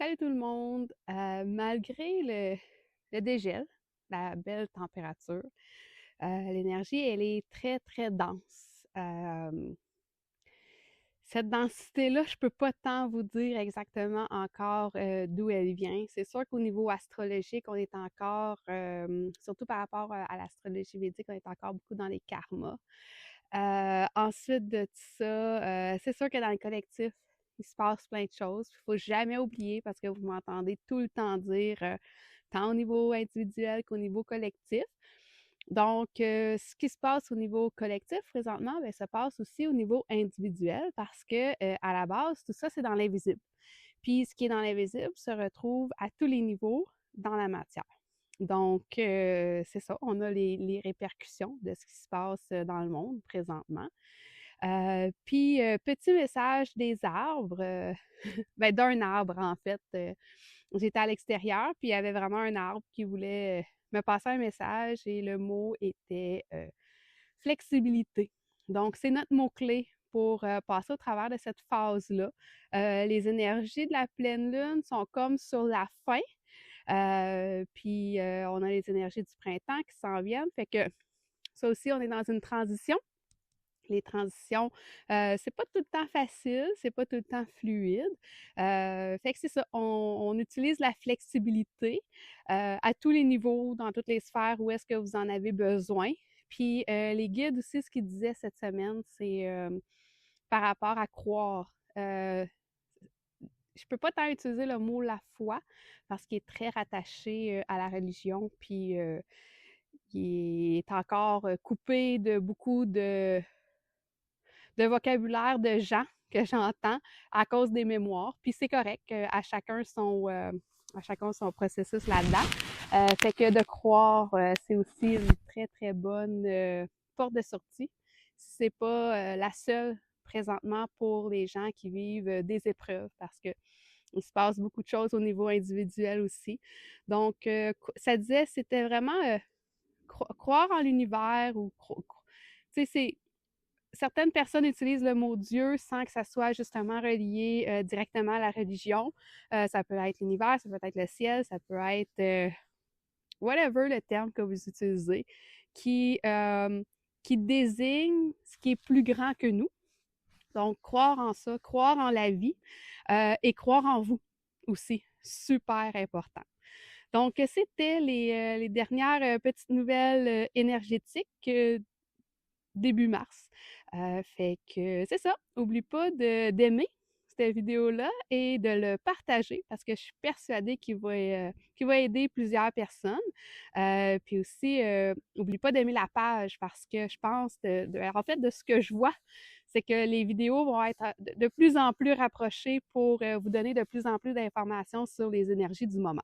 Salut tout le monde! Malgré le dégel, la belle température, l'énergie, elle est très, très dense. Cette densité-là, je peux pas tant vous dire exactement encore d'où elle vient. C'est sûr qu'au niveau astrologique, on est encore, surtout par rapport à l'astrologie védique, on est encore beaucoup dans les karmas. Ensuite de ça, c'est sûr que dans le collectif, il se passe plein de choses. Il faut jamais oublier, parce que vous m'entendez tout le temps dire, tant au niveau individuel qu'au niveau collectif. Donc, ce qui se passe au niveau collectif présentement, bien, ça passe aussi au niveau individuel parce que, à la base, tout ça, c'est dans l'invisible. Puis, ce qui est dans l'invisible se retrouve à tous les niveaux dans la matière. Donc, c'est ça, on a les répercussions de ce qui se passe dans le monde présentement. Puis, petit message des arbres, ben, d'un arbre en fait. J'étais à l'extérieur, puis il y avait vraiment un arbre qui voulait me passer un message et le mot était flexibilité. Donc, c'est notre mot-clé pour passer au travers de cette phase-là. Les énergies de la pleine lune sont comme sur la fin, puis on a les énergies du printemps qui s'en viennent. Fait que ça aussi, on est dans une transition. Les transitions, c'est pas tout le temps facile, c'est pas tout le temps fluide. Fait que c'est ça, on utilise la flexibilité à tous les niveaux, dans toutes les sphères où est-ce que vous en avez besoin. Puis les guides aussi, ce qu'ils disaient cette semaine, c'est par rapport à croire. Je peux pas tant utiliser le mot la foi parce qu'il est très rattaché à la religion, puis il est encore coupé de beaucoup de vocabulaire de gens que j'entends à cause des mémoires. Puis c'est correct, à chacun son processus là-dedans. Fait que de croire, c'est aussi une très, très bonne porte de sortie. C'est pas la seule présentement pour les gens qui vivent des épreuves parce que il se passe beaucoup de choses au niveau individuel aussi. Donc, ça disait, c'était vraiment croire en l'univers ou tu sais, c'est certaines personnes utilisent le mot Dieu sans que ça soit justement relié directement à la religion. Ça peut être l'univers, ça peut être le ciel, ça peut être whatever le terme que vous utilisez, qui, euh, qui désigne ce qui est plus grand que nous. Donc, croire en ça, croire en la vie et croire en vous aussi. Super important. Donc, c'était les dernières petites nouvelles énergétiques début mars. Fait que c'est ça. Oublie pas d'aimer cette vidéo-là et de le partager parce que je suis persuadée qu'il va aider plusieurs personnes. Puis aussi, oublie pas d'aimer la page parce que je pense, en fait, de ce que je vois, c'est que les vidéos vont être de plus en plus rapprochées pour vous donner de plus en plus d'informations sur les énergies du moment.